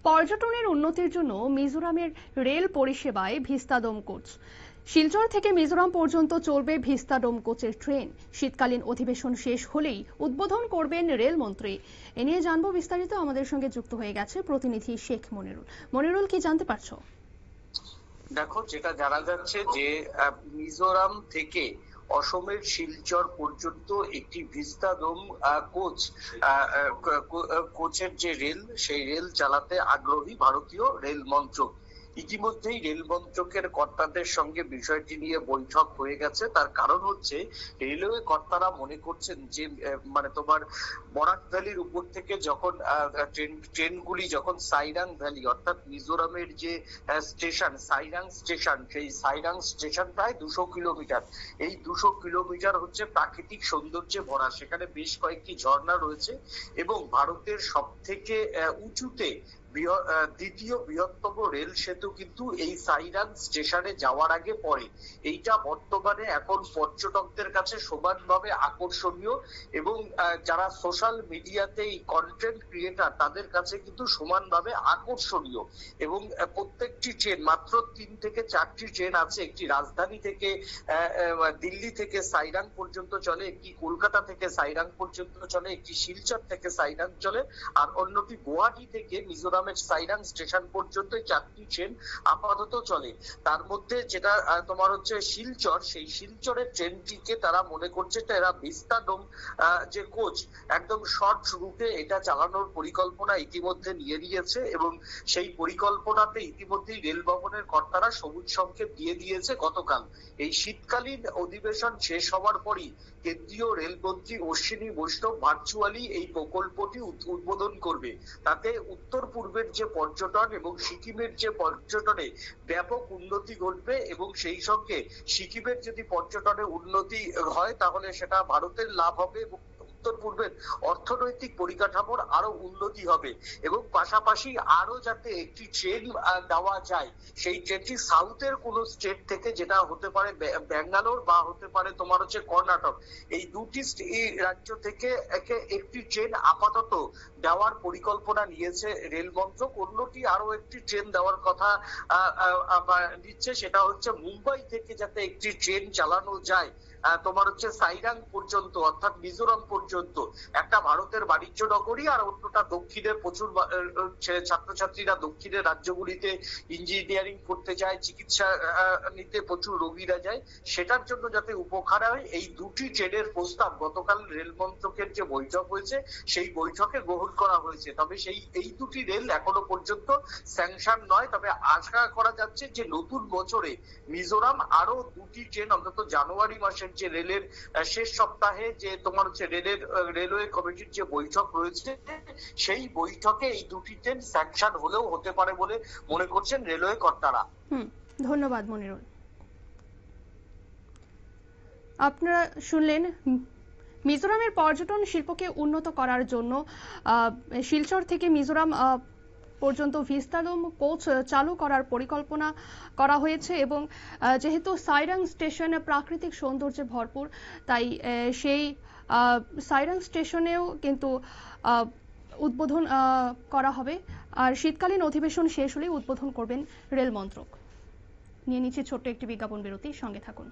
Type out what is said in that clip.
পর্যটনের উন্নতির জন্য মিজোরামের রেল পরিষেবায় ভিস্তাডোম কোচ। শিলচর থেকে মিজোরাম পর্যন্ত চলবে ভিস্তাডোম কোচের ট্রেন। শীতকালীন অধিবেশন শেষ হলেই উদ্বোধন করবেন রেলমন্ত্রী। এ নিয়ে জানবো বিস্তারিত। আমাদের সঙ্গে যুক্ত হয়ে গেছে প্রতিনিধি শেখ মনিরুল। মনিরুল, কি জানতে পারছো? দেখো, যেটা জানা যাচ্ছে যে মিজোরাম থেকে অসমের শিলচর পর্যন্ত একটি ভিস্তাডোম কোচের যে রেল, সেই রেল চালাতে আগ্রহী ভারতীয় রেল মন্ত্রক। ইতিমধ্যেই রেল মন্ত্রকের কর্তাদের সঙ্গে বিষয়টি নিয়ে বৈঠক হয়ে গেছে। তার কারণ হচ্ছে রেলওয়ে কর্তারা মনে করছেন যে তোমার বরাক ভ্যালির উপর থেকে যখন ট্রেনগুলি যখন সাইরাং ভ্যালি অর্থাৎ মিজোরামের যে স্টেশন সাইরাং স্টেশন, সেই সাইরাং স্টেশন প্রায় 200 কিলোমিটার। এই 200 কিলোমিটার হচ্ছে প্রাকৃতিক সৌন্দর্যে ভরা। সেখানে বেশ কয়েকটি ঝর্ণা রয়েছে এবং ভারতের সব থেকে উঁচুতে দ্বিতীয় বৃহত্তম রেল সেতু কিন্তু এই সাইরাং স্টেশনে যাওয়ার আগে পড়ে। এইটা বর্তমানে এখন পর্যটকদের কাছে সমানভাবে আকর্ষণীয় এবং যারা সোশ্যাল মিডিয়াতে এই কন্টেন্ট ক্রিয়েটার তাদের কাছে কিন্তু সমানভাবে আকর্ষণীয়। এবং প্রত্যেকটি ট্রেন, মাত্র 3 থেকে 4টি ট্রেন আছে। একটি রাজধানী থেকে দিল্লি থেকে সাইরাং পর্যন্ত চলে, একটি কলকাতা থেকে সাইরাং পর্যন্ত চলে, একটি শিলচর থেকে সাইরাং চলে, আর অন্যটি গুয়াহাটি থেকে মিজোরাম সাইরাং স্টেশন পর্যন্ত 4টি ট্রেন আপাতত চলে। তার মধ্যে যেটা তোমার হচ্ছে শিলচর, সেই শিলচরের ট্রেনটিকে তারা মনে করছে এরা ভিস্তাডোম যে কোচ, একদম শর্ট রুটে এটা চালানোর পরিকল্পনা ইতিমধ্যে নিয়ে নিয়েছে এবং সেই পরিকল্পনাতে ইতিমধ্যেই রেল ভবনের কর্তারা সবুজ সংকেত দিয়ে দিয়েছে গতকাল। এই শীতকালীন অধিবেশন শেষ হওয়ার পরই কেন্দ্রীয় রেলমন্ত্রী অশ্বিনী বৈষ্ণব ভার্চুয়ালি এই প্রকল্পটি উদ্বোধন করবে। তাতে উত্তর পূর্বের যে পর্যটন এবং সিকিমের যে পর্যটনে ব্যাপক উন্নতি ঘটবে এবং সেই সঙ্গে সিকিমের যদি পর্যটনে উন্নতি হয় তাহলে সেটা ভারতের লাভ হবে এবং উত্তর পূর্বের অর্থনৈতিক পরিকাঠামোর আরো উন্নতি হবে। এবং পাশাপাশি আরো যাতে একটি ট্রেন দেওয়া যায়, সেই ট্রেনটি সাউথের কোন স্টেট থেকে, যেটা হতে পারে ব্যাঙ্গালোর বা হতে পারে তোমার হচ্ছে কর্ণাটক, এই দুটি রাজ্য থেকে একটি ট্রেন আপাতত দেওয়ার পরিকল্পনা নিয়েছে রেল মন্ত্রক। অন্যটি আরো একটি ট্রেন দেওয়ার কথা দিচ্ছে, সেটা হচ্ছে মুম্বাই থেকে যাতে একটি ট্রেন চালানো যায় তোমার হচ্ছে সাইরাং পর্যন্ত অর্থাৎ মিজোরাম পর্যন্ত। একটা ভারতের বাণিজ্য নগরী আর অন্যটা দক্ষিণের প্রচুর ছাত্রছাত্রীরা দক্ষিণের রাজ্যগুলিতে ইঞ্জিনিয়ারিং করতে যায়, চিকিৎসা নিতে প্রচুর রোগীরা যায়। সেটার জন্য যাতে উপকার হয়, এই দুটি ট্রেনের প্রস্তাব গতকাল রেল মন্ত্রকের যে বৈঠক হয়েছে সেই বৈঠকে গ্রহণ করা হয়েছে। তবে এই দুটি রেল এখনো পর্যন্ত স্যাংশন নয়। তবে আশা করা যাচ্ছে যে নতুন বছরে মিজোরাম আরো দুটি ট্রেন অন্তত জানুয়ারি মাসের যে রেলের শেষ সপ্তাহে যে তোমার হচ্ছে রেলওয়ে কমিটির যে বৈঠক রয়েছে, সেই বৈঠকে এই দুটি ট্রেন স্যাংশন হলেও হতে পারে বলে মনে করছেন রেলওয়ে কর্তারা। ধন্যবাদ মনিরুল। আপনারা শুনলেন মিজোরামের পর্যটন শিল্পকে উন্নত করার জন্য শিলচর থেকে মিজোরাম পর্যন্ত ভিস্তাডোম কোচ চালু করার পরিকল্পনা করা হয়েছে এবং যেহেতু সাইরাং স্টেশন প্রাকৃতিক সৌন্দর্যে ভরপুর, তাই সেই সাইরাং স্টেশনেও কিন্তু উদ্বোধন করা হবে। আর শীতকালীন অধিবেশন শেষ হলেই উদ্বোধন করবেন রেল মন্ত্রক। নিয়ে নিচ্ছে ছোট্ট একটি বিজ্ঞাপন বিরতি, সঙ্গে থাকুন।